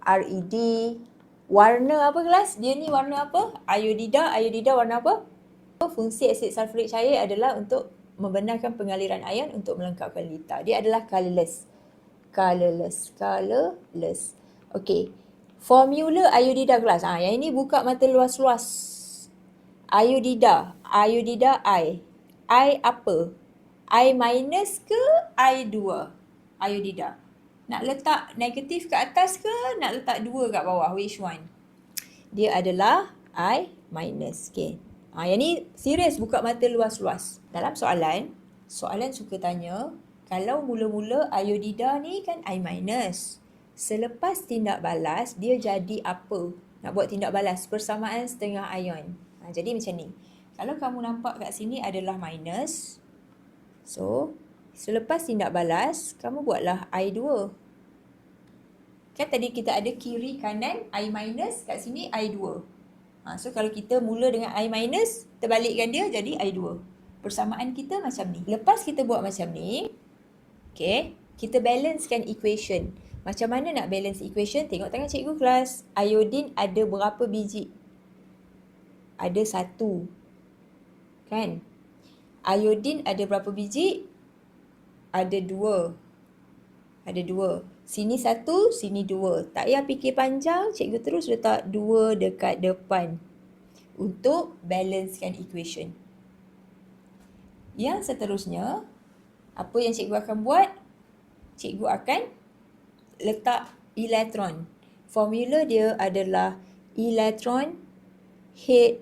RED. Warna apa kelas? Dia ni warna apa? Iodida warna apa? Fungsi asid sulfurik cair adalah untuk membenarkan pengaliran ion untuk melengkapkan lita. Dia adalah colourless. Okey. Formula iodida kelas. Yang ini buka mata luas-luas. Iodida I. I apa? I minus ke I2? Iodida. Nak letak negatif ke atas ke nak letak 2 kat bawah? Which one? Dia adalah I minus. Okay. Yang ni serius buka mata luas-luas. Dalam soalan suka tanya, kalau mula-mula iodida ni kan I minus. Selepas tindak balas, dia jadi apa? nak buat tindak balas persamaan setengah ion. Jadi macam ni. Kalau kamu nampak kat sini adalah minus. So, selepas tindak balas, kamu buatlah I2. Kan tadi kita ada kiri kanan I minus, kat sini I2. So, kalau kita mula dengan I minus, terbalikkan dia jadi I2. Persamaan kita macam ni. Lepas kita buat macam ni, okay, kita balancekan equation. Macam mana nak balance equation? Tengok tangan cikgu kelas. Iodine ada berapa biji? Ada 1. Kan? Iodine ada berapa biji? Ada 2. Ada 2. Sini 1, sini 2. Tak payah fikir panjang, cikgu terus letak 2 dekat depan untuk balancekan equation. Yang seterusnya, apa yang cikgu akan buat? Cikgu akan letak elektron. Formula dia adalah elektron hate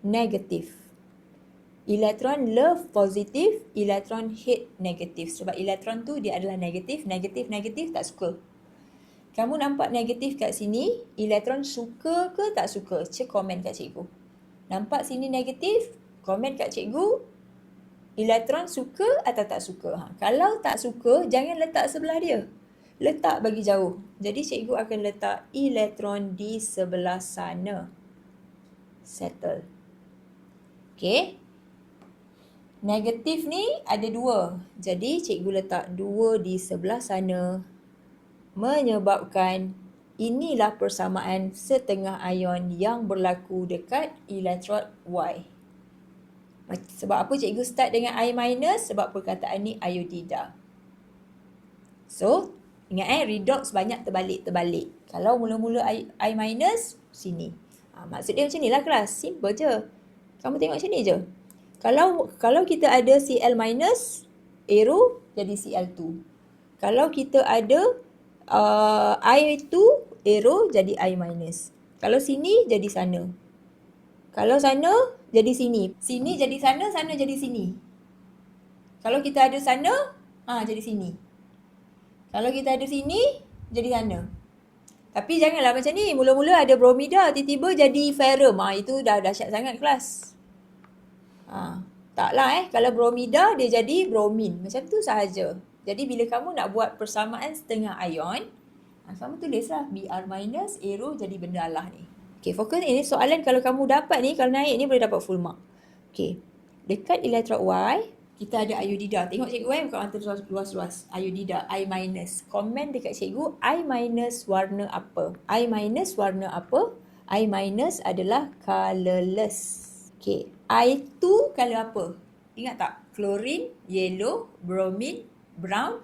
negatif. Elektron love positif, elektron hate negatif. Sebab elektron tu dia adalah negatif, negatif tak suka. Kamu nampak negatif kat sini, elektron suka ke tak suka? Komen kat cikgu. Nampak sini negatif, komen kat cikgu, elektron suka atau tak suka? Kalau tak suka, jangan letak sebelah dia. Letak bagi jauh. Jadi cikgu akan letak elektron di sebelah sana. Settle. Okay. Negatif ni ada 2. Jadi cikgu letak 2 di sebelah sana. Menyebabkan inilah persamaan setengah ion yang berlaku dekat elektrod Y. Sebab apa cikgu start dengan I minus? Sebab perkataan ni iodida. So, ingat redox banyak terbalik-terbalik. Kalau mula-mula I minus, sini. Maksud dia macam ni lah kelas. Simple je. Kamu tengok macam ni je. Kalau kita ada Cl minus, arrow jadi Cl2. Kalau kita ada I2, arrow jadi I minus. Kalau sini, jadi sana. Kalau sana, jadi sini. Sini jadi sana, sana jadi sini. Kalau kita ada sana, jadi sini. Kalau kita ada sini, jadi sana. Tapi janganlah macam ni. Mula-mula ada bromida, tiba-tiba jadi ferrum. Itu dah dahsyat sangat kelas. Taklah kalau bromida dia jadi bromin. Macam tu sahaja. Jadi bila kamu nak buat persamaan setengah ion, kamu tulislah Br minus, arrow jadi benda Allah ni. Okay, fokus ini soalan kalau kamu dapat ni, kalau naik ni boleh dapat full mark. Okay, dekat elektrod Y, kita ada iodida. Tengok cikgu bukan mata luas-luas. Iodida, I minus. Komen dekat cikgu, I minus warna apa? I minus warna apa? I minus adalah colourless. Okay, I2 color apa? Ingat tak? Chlorine, yellow, bromine, brown,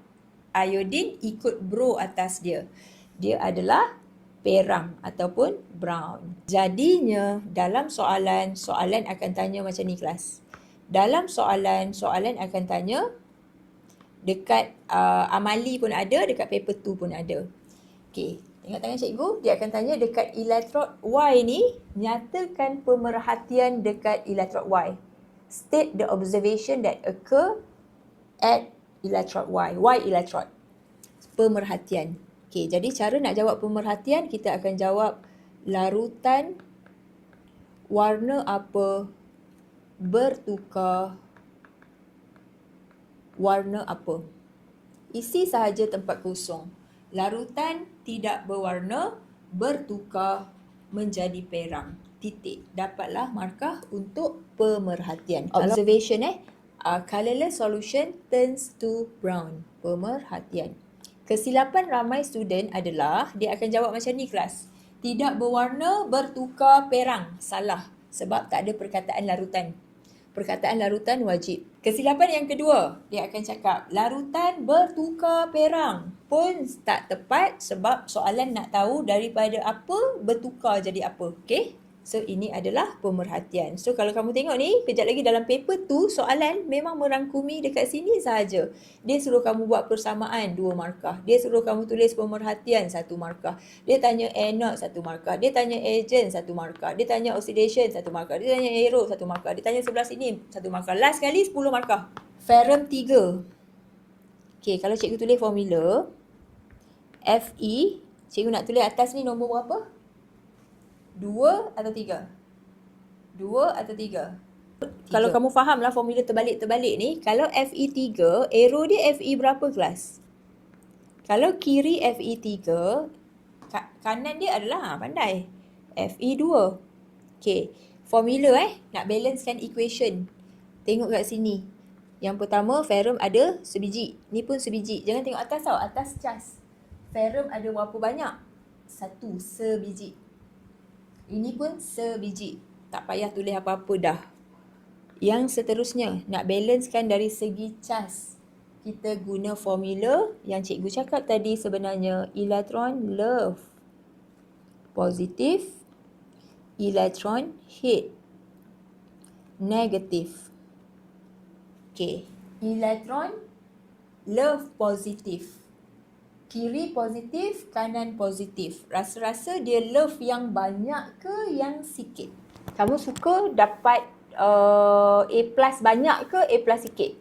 iodine ikut bro atas dia. Dia adalah perang ataupun brown. Jadinya dalam soalan akan tanya macam ni kelas. Dalam soalan akan tanya dekat amali pun ada, dekat paper 2 pun ada. Okay, tengok tangan cikgu, dia akan tanya dekat elektrod Y ni, nyatakan pemerhatian dekat elektrod Y. State the observation that occur at elektrod Y. Y elektrod. Pemerhatian. Okay, jadi cara nak jawab pemerhatian, kita akan jawab larutan warna apa bertukar warna apa. Isi sahaja tempat kosong. Larutan tidak berwarna bertukar menjadi perang. Titik. Dapatlah markah untuk pemerhatian. Observation colourless solution turns to brown. Pemerhatian. Kesilapan ramai student adalah dia akan jawab macam ni kelas. Tidak berwarna bertukar perang. Salah. Sebab tak ada perkataan larutan. Perkataan larutan wajib. Kesilapan yang kedua, dia akan cakap larutan bertukar perang. Pun tak tepat sebab soalan nak tahu daripada apa bertukar jadi apa. Okay? So, ini adalah pemerhatian. So, kalau kamu tengok ni, kejap lagi dalam paper tu, soalan memang merangkumi dekat sini sahaja. Dia suruh kamu buat persamaan 2 markah. Dia suruh kamu tulis pemerhatian 1 markah. Dia tanya anode 1 markah. Dia tanya agent 1 markah. Dia tanya oxidation 1 markah. Dia tanya arrow 1 markah. Dia tanya sebelah sini 1 markah. Last kali 10 markah. Ferrum 3. Okay, kalau cikgu tulis formula, Fe, cikgu nak tulis atas ni nombor berapa? 2 atau 3? 2 atau 3? Kalau kamu faham lah formula terbalik-terbalik ni, kalau FE3, arrow dia FE berapa kelas? Kalau kiri FE3, kanan dia adalah, pandai, FE2. Okay, formula nak balancekan equation. Tengok kat sini. Yang pertama, ferrum ada sebiji. Ni pun sebiji. Jangan tengok atas tau, atas cas. Ferrum ada berapa banyak? 1, sebiji. Ini pun sebiji. Tak payah tulis apa-apa dah. Yang seterusnya, nak balancekan dari segi cas. Kita guna formula yang cikgu cakap tadi sebenarnya. Electron love positif, electron hate negatif. Okay, electron love positif. Kiri positif, kanan positif. Rasa-rasa dia love yang banyak ke yang sikit? Kamu suka dapat A plus banyak ke A plus sikit?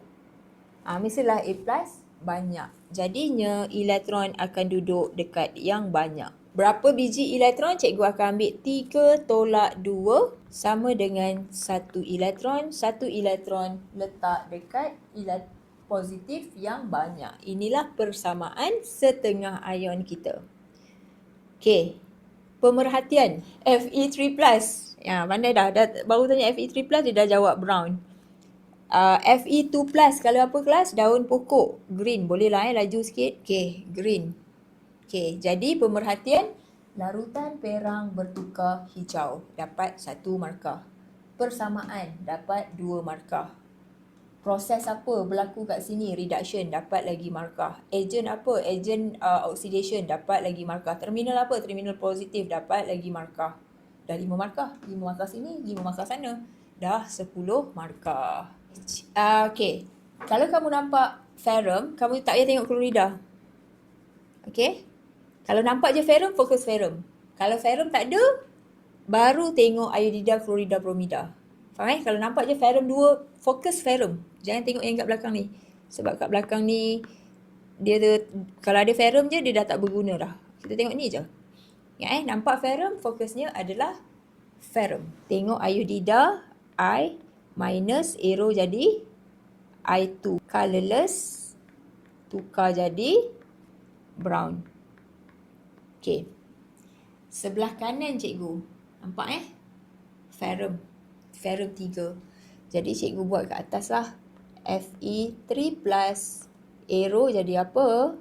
Mestilah A plus banyak. Jadinya elektron akan duduk dekat yang banyak. Berapa biji elektron? Cikgu akan ambil 3 tolak 2 sama dengan 1 elektron. 1 elektron letak dekat positif yang banyak. Inilah persamaan setengah ion kita. Okey. Pemerhatian. Fe3+. Pandai dah. Baru tanya Fe3+, dia dah jawab brown. Fe2+, kalau apa kelas? Daun pokok. Green. Boleh lah laju sikit. Okey, green. Okey, jadi pemerhatian, larutan perang bertukar hijau. Dapat 1 markah. Persamaan, dapat 2 markah. Proses apa berlaku kat sini? Reduction, dapat lagi markah. Agent apa? Agent oxidation, dapat lagi markah. Terminal apa? Terminal positif, dapat lagi markah. Dah 5 markah. 5 markah sini, 5 markah sana. Dah 10 markah. Okey. Kalau kamu nampak ferrum, kamu tak payah tengok klorida. Okey? Kalau nampak je ferrum, fokus ferrum. Kalau ferrum tak ada, baru tengok iodida, klorida, bromida. Faham Kalau nampak je ferrum 2, fokus ferrum. Jangan tengok yang kat belakang ni. Sebab kat belakang ni, kalau ada ferrum je, dia dah tak berguna dah. Kita tengok ni je. Nampak ferrum, fokusnya adalah ferrum. Tengok iodida, I minus, arrow jadi I2. Colourless, tukar jadi brown. Okey. Sebelah kanan cikgu. Nampak ferrum. Ferrum 3. Jadi cikgu buat kat atas lah. Fe3+. Arrow jadi apa?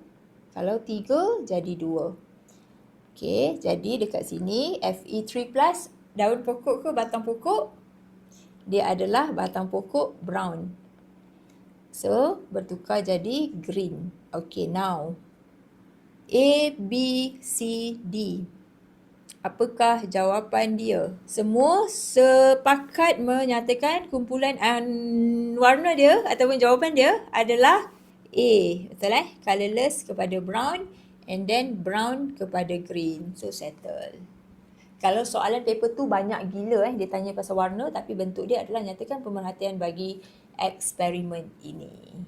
Kalau 3 jadi 2. Okey. Jadi dekat sini Fe3+. Daun pokok ke batang pokok? Dia adalah batang pokok brown. So, bertukar jadi green. Okay, now. A, B, C, D. Apakah jawapan dia? Semua sepakat menyatakan kumpulan warna dia ataupun jawapan dia adalah A. Betul Colourless kepada brown and then brown kepada green. So, settle. Kalau soalan paper tu banyak gila dia tanya pasal warna tapi bentuk dia adalah nyatakan pemerhatian bagi eksperimen ini.